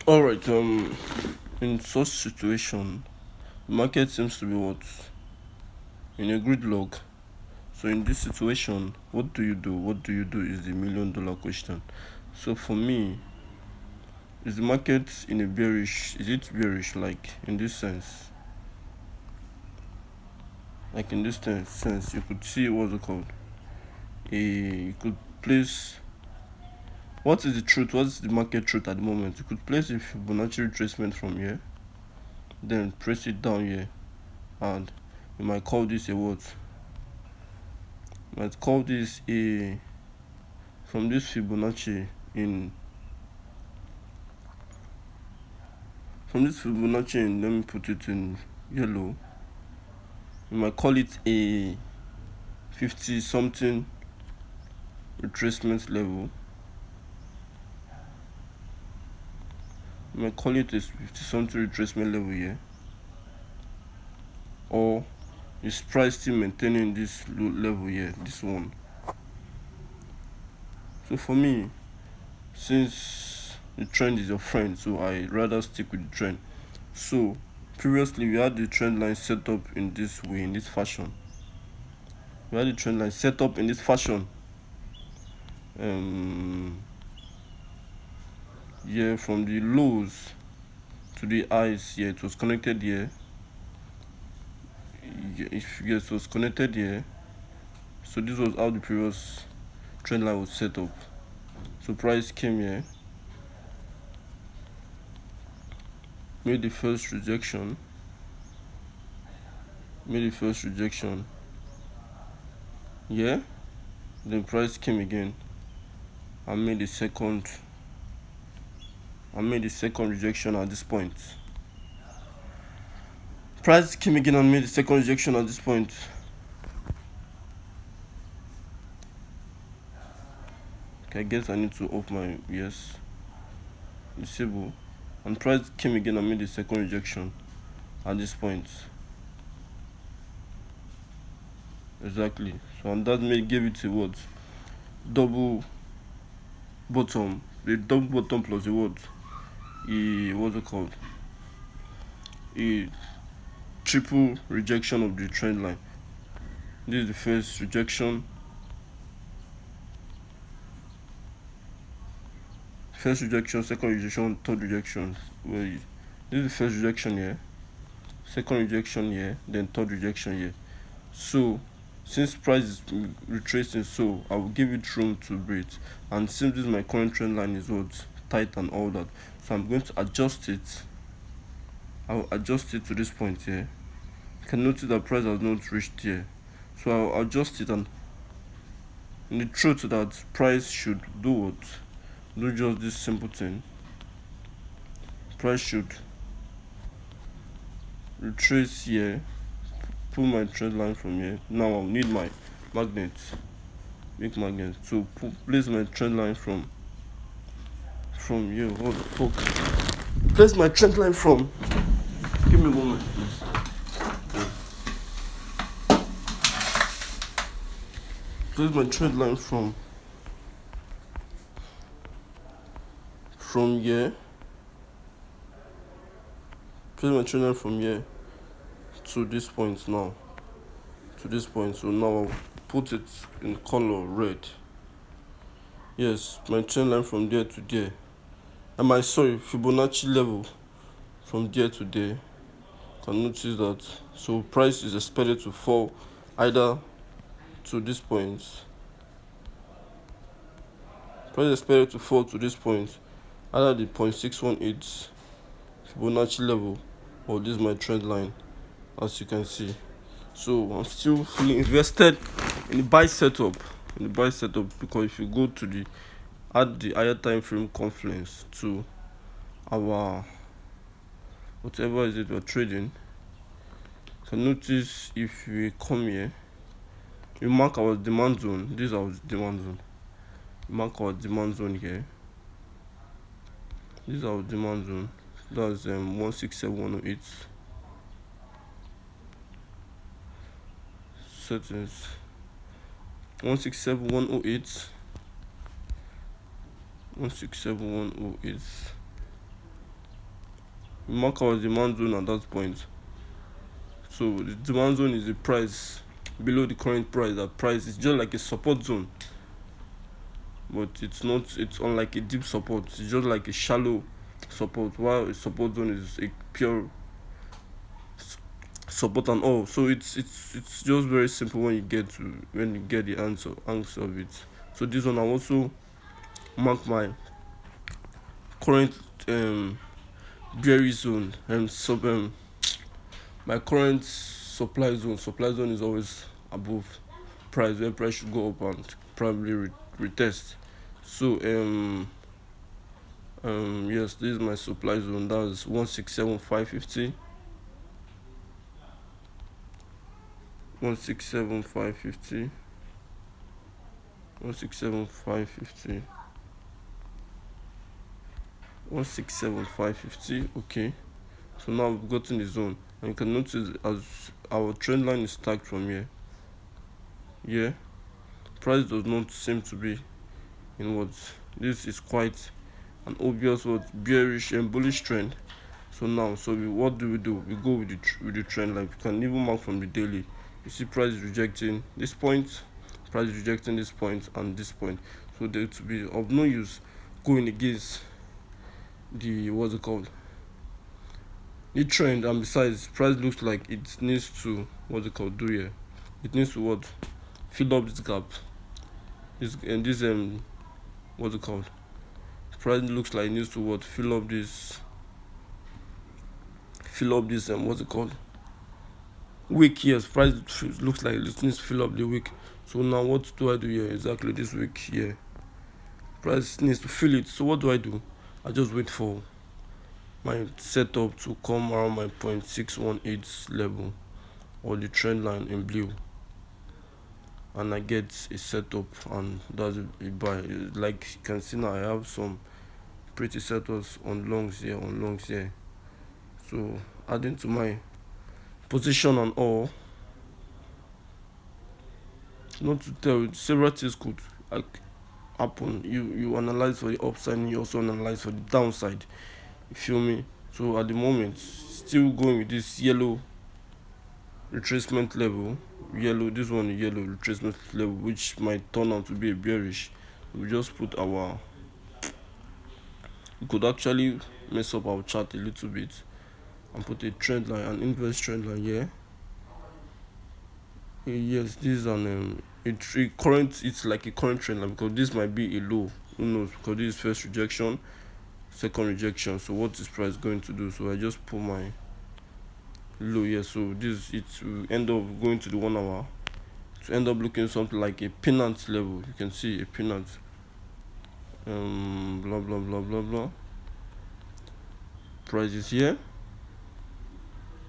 All right. In such situation, the market seems to be what in a gridlock. So in this situation, what do you do? What do you do is the $1,000,000 question. So for me, is the market in a bearish? Is it bearish? Like in this sense, you could see what's it called. You could place. What is the truth? What's the market truth at the moment? You could place a Fibonacci retracement from here, then press it down here, and you might call this a what? Might call this a from this Fibonacci in let me put it in yellow. You might call it a 50 something retracement level. You might call it a 50 something retracement level here, or is price still maintaining this low level here, this one. So for me, since the trend is your friend, so I rather stick with the trend. So previously we had the trend line set up in this way, in this fashion. We had the trend line set up in this fashion. Yeah, from the lows to the highs here, it was connected here. If yes, it was connected here. So this was how the previous trend line was set up. So price came here, made the first rejection, yeah, then price came again and made the second rejection at this point. Price came again and made the second rejection at this point. Okay, I guess I need to off my disable. And price came again and made the second rejection at this point. Exactly. So and that gave it a what? Double bottom. The double bottom plus a what? What's it called? A triple rejection of the trend line. This is the first rejection. Second rejection, third rejection. This is the first rejection here, second rejection here, then third rejection here. So since price is retracing, so I will give it room to breathe. And since this is my current trend line is what tight and all that, so I'm going to adjust it. I'll adjust it to this point here. You can notice that price has not reached here, so I'll adjust it, and in the truth that price should do what? Do just this simple thing. Price should retrace here, pull my trend line from here. Now I'll need my magnet, to place my trend line from here. What the fuck? Place my trend line from. Give me a moment, please. Place my trend line from here. Place my trend line from here to this point now. So now I'll put it in color red. Yes, my trend line from there to there. And my Fibonacci level from there to there. You can notice that. So price is expected to fall either to this point. Price is expected to fall to this point, either the 0.618 Fibonacci level, or this is my trend line, as you can see. So I'm still fully invested in the buy setup. Because if you go to add the higher time frame confluence to our whatever is it we're trading, you can notice if we come here, we mark our demand zone. This is our demand zone. Mark our demand zone here. This is our demand zone. That's 167108. Settings 167108. we mark our demand zone at that point. So the demand zone is the price below the current price. That price is just like a support zone, but it's not. It's unlike a deep support. It's just like a shallow support, while a support zone is a pure support and all. So it's just very simple when you get the answer of it. So this one I also mark my current bearish zone and my current supply zone. Supply zone is always above price, where price should go up and probably retest. So yes, this is my supply zone. That's 167,550. 167,550. 167,550. 167,550. Okay. So now we've gotten the zone, and you can notice as our trend line is stacked from here. Yeah, price does not seem to be in what this is quite an obvious what bearish and bullish trend. So now, what do? We go with the trend line. We can even mark from the daily. You see, price is rejecting this point, price is rejecting this point and this point. So there to be of no use going against the what's it called the trend. And besides, price looks like it needs to what's it called do here. It needs to what fill up this gap. This what's it called? Price looks like it needs to what fill up this what's it called week. Yes, price looks like it needs to fill up the week. So now what do I do here? Exactly this week here, price needs to fill it. So what do? I just wait for my setup to come around my 0.618 level or the trend line in blue, and I get a setup, and that's a buy. Like you can see now, I have some pretty setups on longs here. So adding to my position and all, not to tell, several things could like happen. You analyze for the upside, and you also analyze for the downside. You feel me? So at the moment, still going with this yellow retracement level. This one is yellow retracement level, which might turn out to be a bearish. We just put we could actually mess up our chart a little bit and put a trend line, an inverse trend line here. Yes, this is an current. It's like a current trend line, because this might be a low. Who knows? Because this is first rejection, second rejection. So what is price going to do? So I just put my low here. So it will end up going to the 1 hour to end up looking something like a pennant level. You can see a pennant. Blah blah blah blah blah. Price is here.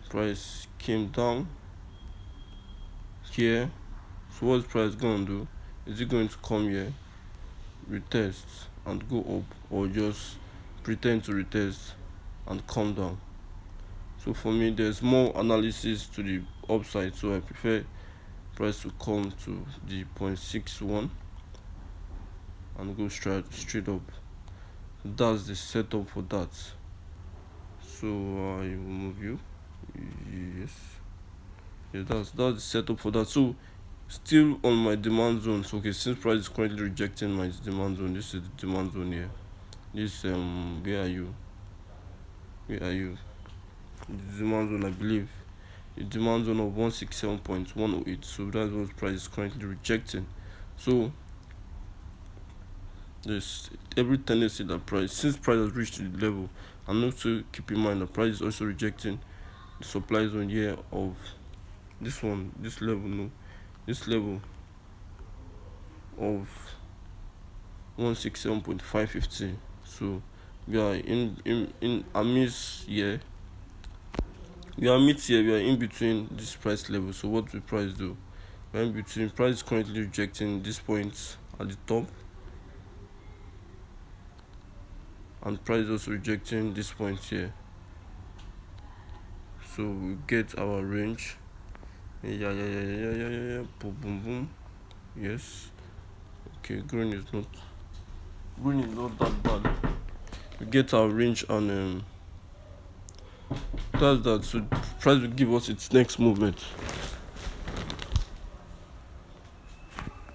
Price came down here. So what's price going to do? Is it going to come here, retest and go up, or just pretend to retest and come down? So for me, there's more analysis to the upside, so I prefer price to come to the 0.61 and go straight up. That's the setup for that. So I will move you. Yes, that's the setup for that. So still on my demand zone. So okay, since price is currently rejecting my demand zone, this is the demand zone here. This where are you? The demand zone, I believe, the demand zone of 167.108. So that's what price is currently rejecting. So there's every tendency that price, since price has reached the level, and also keep in mind that price is also rejecting the supply zone here of this level of 167.550. So we are in amidst here. We are in between this price level. So what will price do? We're in between. Price is currently rejecting this point at the top, and price is also rejecting this point here. So we get our range. Yeah. Boom. Yes. Okay, green is not that bad. We get our range, and that's that. So price will give us its next movement.